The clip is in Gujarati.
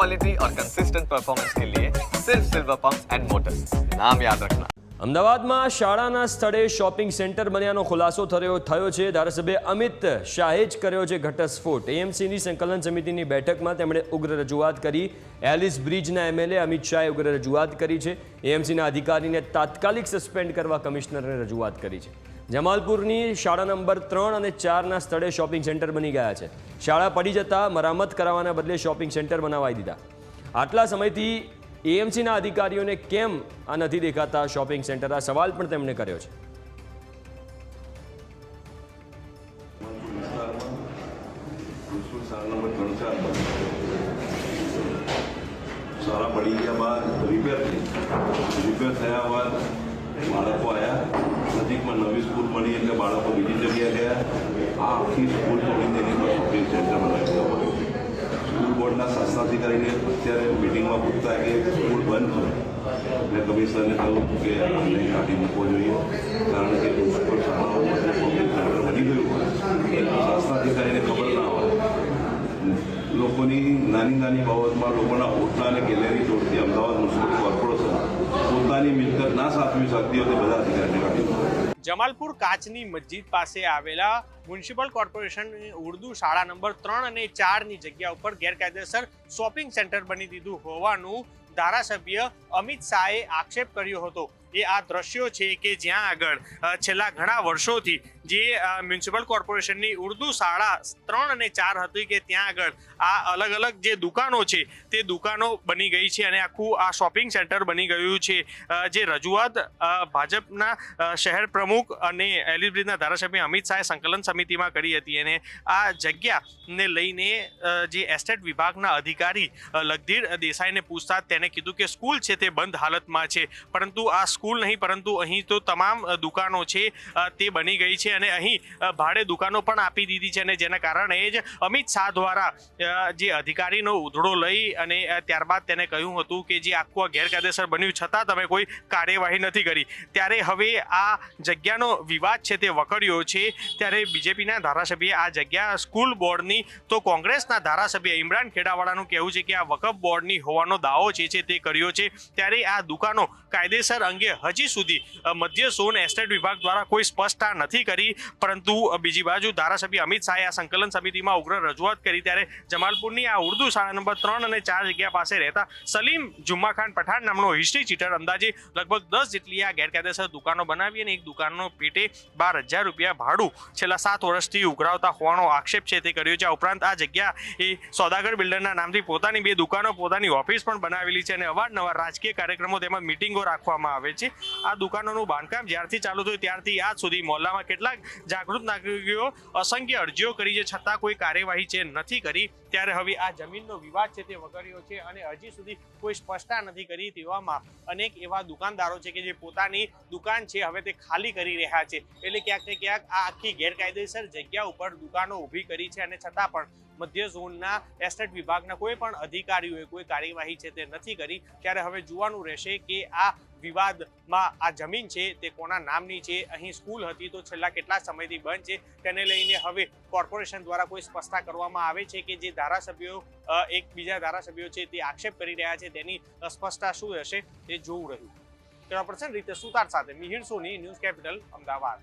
क्वालिटी और कंसिस्टेंट परफॉर्मेंस के लिए सिर्फ सिल्वर पंप्स एंड मोटर्स, नाम याद रखना। અમદાવાદમાં શાળાના સ્થળે શોપિંગ સેન્ટર બન્યાનો ખુલાસો થયો છે। ધારાસભ્ય અમિત શાહે જ કર્યો છે ઘટસ્ફોટ। એએમસીની સંકલન સમિતિની બેઠકમાં તેમણે ઉગ્ર રજૂઆત કરી। એલિસ બ્રિજના એમએલએ અમિત શાહે ઉગ્ર રજૂઆત કરી છે। એએમસીના અધિકારીને તાત્કાલિક સસ્પેન્ડ કરવા કમિશનરને રજૂઆત કરી છે। જમાલપુરની શાળા નંબર 3 અને 4ના સ્થળે શોપિંગ સેન્ટર બની ગયા છે। શાળા પડી જતા મરામત કરાવવાના બદલે શોપિંગ સેન્ટર બનાવાઈ દીધા। આટલા સમયથી એએમસીના અધિકારીઓને કેમ આ નથી દેખાતા શોપિંગ સેન્ટર? આ સવાલ પણ તેમણે કર્યો છે। सारा पड़ी गया बाद रिपेयर થયા બાદ બાળકો આવ્યા નજીકમાં નવી સ્કૂલ મળી એટલે બાળકો બીજી જગ્યાએ ગયા। આ આખી સ્કૂલ તોડી તેની પર શોપિંગ સેન્ટર બનાવી દેવામાં આવ્યું છે। સ્કૂલ બોર્ડના શાસનાધિકારીને અત્યારે મિટિંગમાં પૂછતા કે સ્કૂલ બંધ છે એટલે કમિશનરને કહ્યું કે આને કાઢી મૂકવો જોઈએ, કારણ કે સ્કૂલ શાળાઓમાં શોપિંગ સેન્ટર બની ગયું હોય શાસનાધિકારીને ખબર ના હોય। લોકોની નાની નાની બાબતમાં લોકોના હોટલા અને ગેલેરી તોડતી અમદાવાદ મ્યુનિસિપલ કોર્પોરેશન પોતાની મિલકત ના સાચવી શકતી હોય તે બધા અધિકારીને કાઢી। જમાલપુર કાચની મસ્જિદ પાસે આવેલા મ્યુનિસિપલ કોર્પોરેશન ઉર્દુ શાળા નંબર 3 અને 4ની જગ્યા ઉપર ગેરકાયદેસર શોપિંગ સેન્ટર બની દીધું હોવાનું ધારાસભ્ય અમિત શાહે આક્ષેપ કર્યો હતો। એ આ દ્રશ્યો છે કે જ્યાં આગળ છેલ્લા ઘણા વર્ષોથી જે મ્યુનિસિપલ કોર્પોરેશનની ઉર્દુ શાળા 3 અને 4 હતી કે ત્યાં આગળ આ અલગ અલગ જે દુકાનો છે તે દુકાનો બની ગઈ છે અને આખું આ શોપિંગ સેન્ટર બની ગયું છે। જે રજૂઆત ભાજપના શહેર પ્રમુખ અને એલિસ બ્રિજના ધારાસભ્ય અમિત શાહે સંકલન સમિતિમાં કરી હતી અને આ જગ્યાને લઈને જે એસ્ટેટ વિભાગના અધિકારી લગધીર દેસાઈને પૂછતા તેને કીધું કે સ્કૂલ છે તે બંધ હાલતમાં છે, પરંતુ આ સ્કૂલ નહીં પરંતુ અહીં તો તમામ દુકાનો છે તે બની ગઈ છે અને અહીં ભાડે દુકાનો પણ આપી દીધી છે અને જેના કારણે જ અમિત શાહ દ્વારા જે અધિકારીનો ઉધડો લઈ અને ત્યારબાદ તેને કહ્યું હતું કે જે આખું આ ગેરકાયદેસર બન્યું છતાં તમે કોઈ કાર્યવાહી નથી કરી। ત્યારે હવે આ જગ્યાનો વિવાદ છે તે વકર્યો છે। ત્યારે બીજેપીના ધારાસભ્યએ આ જગ્યા સ્કૂલ બોર્ડની તો કોંગ્રેસના ધારાસભ્ય ઇમરાન ખેડાવાળાનું કહેવું છે કે આ વકફ બોર્ડની હોવાનો દાવો છે તે કર્યો છે। ત્યારે આ દુકાનો કાયદેસર અંગે હજી સુધી મધ્ય ઝોન એસ્ટેટ વિભાગ દ્વારા કોઈ સ્પષ્ટતા નથી કરી, પરંતુ બીજી બાજુ ધારાસભ્ય અમિત શાહે આ સંકલન સમિતિમાં ઉગ્ર રજૂઆત કરી। ત્યારે જમાલપુરની આ ઉર્દુ શાળા નંબર 3 અને 4 જગ્યા પાસે રહેતા સલીમ જુમ્મા ખાન પઠાણ નામનો હિસ્ટ્રી ચીટર અંદાજે લગભગ 10 જેટલી આ ગેરકાયદેસર દુકાનો બનાવી અને એક દુકાનનો પેટે 12,000 રૂપિયા ભાડું છેલ્લા 7 વર્ષથી ઉઘરાવતા હોવાનો આક્ષેપ છે તે કર્યો છે। આ ઉપરાંત આ જગ્યા એ સોદાગર બિલ્ડરના નામથી પોતાની 2 દુકાનો પોતાની ઓફિસ પણ બનાવેલી છે અને અવારનવાર રાજકીય કાર્યક્રમો તેમજ મિટિંગો રાખવામાં આવે છે। આ દુકાનોનું બાંધકામ જ્યારથી ચાલુ થયું ત્યારથી આજ સુધી મોહલ્લામાં કેટલાક જાગૃત નાગરિકોએ અસંખ્ય અરજીઓ કરી છે છતાં કોઈ કાર્યવાહી છે નથી કરી। ત્યારે હવે આ જમીનનો વિવાદ છે તે વકર્યો છે અને હજી સુધી કોઈ સ્પષ્ટતા નથી કરી। તેવામાં અનેક એવા દુકાનદારો છે કે જે પોતાની દુકાન છે હવે તે ખાલી કરી રહ્યા છે, એટલે ક્યાંક ને ક્યાંક આ આખી ગેરકાયદેસર જગ્યા ઉપર દુકાનો ઊભી કરી છે અને છતાં પણ મધ્ય ઝોનના એસ્ટેટ વિભાગના કોઈ પણ અધિકારીઓએ કોઈ કાર્યવાહી છે તે નથી કરી। ત્યારે હવે જોવાનું રહેશે કે આ વિવાદમાં આ જમીન છે તે કોના નામની છે, અહીં સ્કૂલ હતી તો છેલ્લા કેટલા સમયથી બંધ છે, તેને લઈને હવે કોર્પોરેશન દ્વારા કોઈ સ્પષ્ટતા કરવામાં આવે છે કે જે ધારાસભ્યો એક બીજા ધારાસભ્યો છે તે આક્ષેપ કરી રહ્યા છે તેની સ્પષ્ટતા શું હશે તે જોવું રહ્યું। કેમેરા પર્સન રીતે સુતાર સાથે મિહિર સોની, ન્યૂઝ કેપિટલ, અમદાવાદ।